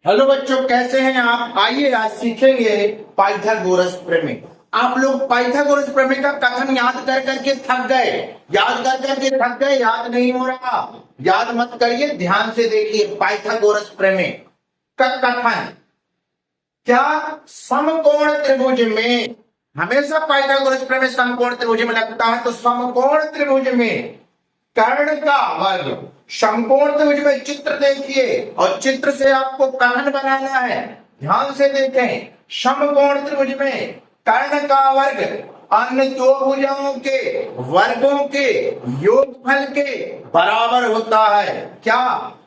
Hello बच्चों, कैसे हैं आप? आइए आज सीखेंगे पाइथागोरस प्रमेय। आप लोग पाइथागोरस प्रमेय का कथन याद कर करके थक गए। याद नहीं हो रहा। याद मत करिए, ध्यान से देखिए। पाइथागोरस प्रमेय का कथन क्या? समकोण त्रिभुज में, हमेशा पाइथागोरस प्रमेय समकोण त्रिभुज में लगता है। तो समकोण त्रिभुज में कर्ण का वर्ग, समकोण त्रिभुज में चित्र देखिए और चित्र से आपको कथन बनाना है। ध्यान से देखें। समकोण त्रिभुज में कर्ण का वर्ग अन्य दो भुजाओं के वर्गों के योगफल के बराबर होता है। क्या?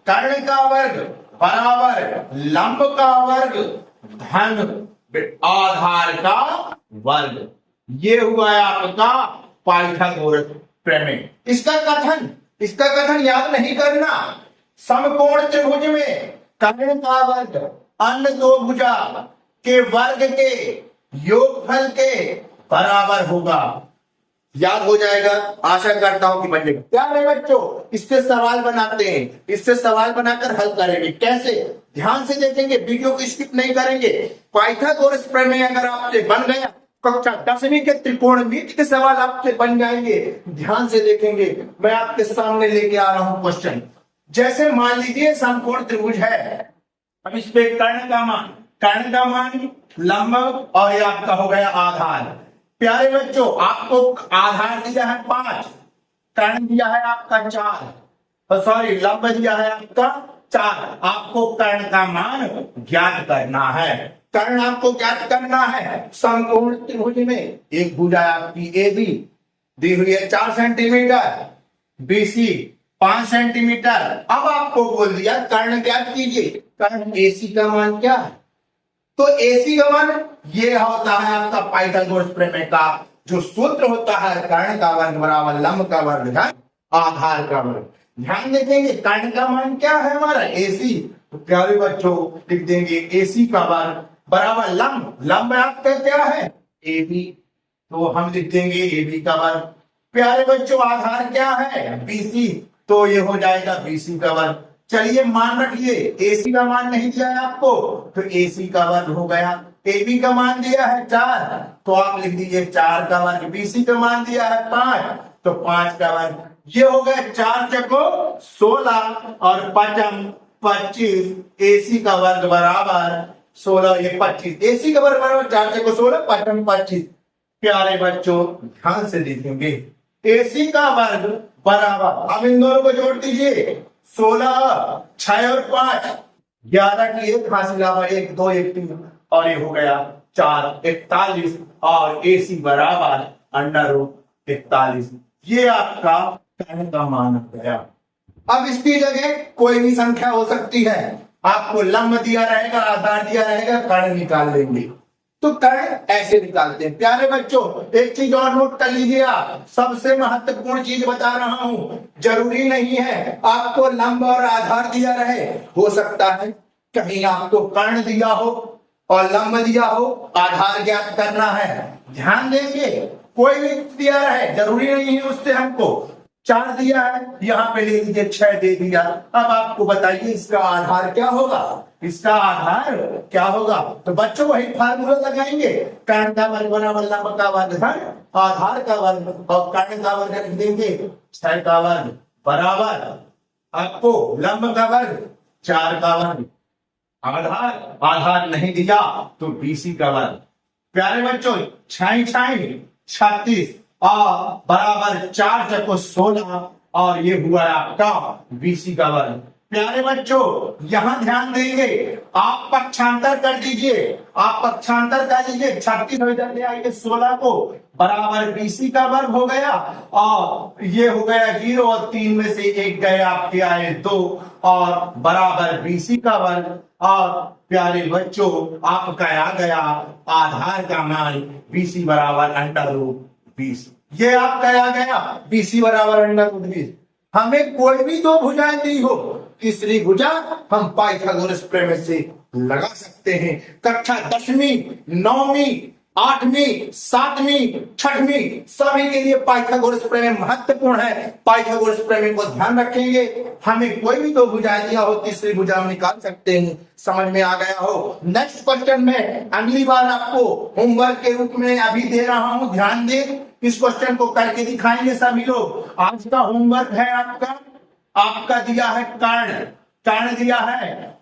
कर्ण का वर्ग बराबर लंब का वर्ग धन आधार का वर्ग। ये हुआ है आपका पाइथागोरस प्रमेय। इसका कथन याद नहीं करना। समकोण त्रिभुज में कर्ण का वर्ग अन्य दो भुजा के वर्ग के योगफल के बराबर होगा। याद हो जाएगा, आशा करता हूं कि बन जाएगा। क्या है बच्चों, इससे सवाल बनाते हैं। इससे सवाल बनाकर हल करेंगे। कैसे? ध्यान से देखेंगे, वीडियो को स्किप नहीं करेंगे। पाइथागोरस प्रमेय अगर आपसे बन गया, कक्षा 10वीं के त्रिकोणमिति के सवाल आपसे बन जाएंगे। ध्यान से देखेंगे। मैं आपके सामने लेके आ रहा हूं क्वेश्चन। जैसे मान लीजिए समकोण त्रिभुज है। अब इस पे कर्ण का मान लंब और ये आपका हो गया आधार। प्यारे बच्चों, आपको आधार दिया है 5, कर्ण दिया है आपका 4, सॉरी लंब दिया है आपका 4। आपको कर्ण का मान ज्ञात करना है। कर्ण आपको ज्ञात करना है। समकोण त्रिभुज में एक भुजा आपकी ए बी दी हुई है 4 सेंटीमीटर, बीसी 5 सेंटीमीटर। अब आपको बोल दिया कर्ण ज्ञात कीजिए। कर्ण एसी का मान क्या है? तो एसी का मान ये होता है आपका पाइथागोरस प्रमेय का जो सूत्र होता है, कर्ण का वर्ग बराबर लंब का वर्ग धन आधार का वर्ग। ध्यान देखेंगे, कर्ण का मान क्या है हमारा? एसी। तो प्यारे बच्चों लिख देंगे एसी का वर्ग बराबर लंब आपका क्या है? A B. तो हम लिख देंगे ए बी का वर्ग। प्यारे बच्चों आधार क्या है? बीसी। तो ये हो जाएगा बीसी का वर्ग। चलिए मान रखिए, एसी का मान नहीं दिया है आपको, तो एसी का वर्ग हो गया। ए बी का मान दिया है 4, तो आप लिख दीजिए 4 का वर्ग। बीसी का मान दिया है 5, तो 5 का वर्ग। ये हो गया 4 चको 16 और 5 25। एसी का वर्ग बराबर 16, ये 25। एसी का वर्ग बराबर 4 चको 16, 5 25। प्यारे बच्चों ध्यान से देखेंगे, एसी का वर्ग बराबर, अब इन दोनों को जोड़ दीजिए। 16 6 और 5 11 की एक हासिल 1 2 1 3 और ये हो गया 4 41 और एसी बराबर √41। ये आपका कर्ण का मान हो गया। अब इसकी जगह कोई भी संख्या हो सकती है। आपको लंब दिया रहेगा, आधार दिया रहेगा, कर्ण निकाल लेंगे। तो कर्ण ऐसे निकालते हैं। प्यारे बच्चों एक चीज और नोट कर लीजिए, आप सबसे महत्वपूर्ण चीज बता रहा हूं। जरूरी नहीं है आपको लंब और आधार दिया रहे। हो सकता है कहीं आपको कर्ण दिया हो और लंब दिया हो, आधार ज्ञात करना है। ध्यान देंगे, कोई भी दिया रहे, जरूरी नहीं है उससे हमको। 4 दिया है, यहाँ पे ले लीजिए 6 दे दिया। अब आपको बताइए इसका आधार क्या होगा? इसका आधार क्या होगा? तो बच्चों वही फार्मूला लगाएंगे। कर्ण का वर्ग बराबर लंब का वर्ग धन आधार का वर्ग, और कर्ण का वर्ग लिख देंगे 6 का वर्ग बराबर आपको लंब का वर्ग 4 का वर्ग, आधार नहीं दिया तो बीसी का वर्ग। प्यारे बच्चों 6 36 और बराबर 4 चको 16 और ये हुआ आपका बीसी का वर्ग। प्यारे बच्चों यहां ध्यान देंगे, आप पक्षांतर कर दीजिए। 36 हो जाते आइए 16 को बराबर बीसी का वर्ग हो गया, और ये हो गया 0 और 3 में से 1 गए, आपके आए 2 और बराबर बीसी का वर्ग। और प्यारे बच्चों आपका आ गया आधार का मान बीसी बराबर √20। ये आपका आ गया बीसी बराबर √20। हमें कोई भी दो भुजाएं दी हो, तीसरी भुजा हम पाइथागोरस प्रमेय से लगा सकते हैं। कक्षा 10वीं 9वीं 8वीं 7वीं 6वीं सभी के लिए पाइथागोरस प्रमेय महत्वपूर्ण है। पाइथागोरस प्रमेय को ध्यान रखेंगे, हमें कोई भी दो भुजाएं दिया हो तीसरी भुजा हम निकाल सकते हैं। समझ में आ गया हो। नेक्स्ट क्वेश्चन में अगली बार आपको होमवर्क के रूप में अभी दे रहा हूं, ध्यान दे, इस क्वेश्चन को करके दिखाएंगे सभी लोग। आज का होमवर्क है आपका दिया है कर्ण दिया है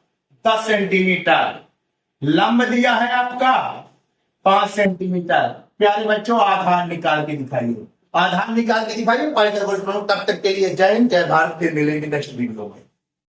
10 सेंटीमीटर, लंब दिया है आपका 5 सेंटीमीटर। प्यारे बच्चों आधार निकाल के दिखाइए, आधार निकाल के दिखाइए पाइथागोरस प्रमेय। तब तक के लिए जय हिंद, जय भारत। फिर मिलेंगे नेक्स्ट वीडियो में।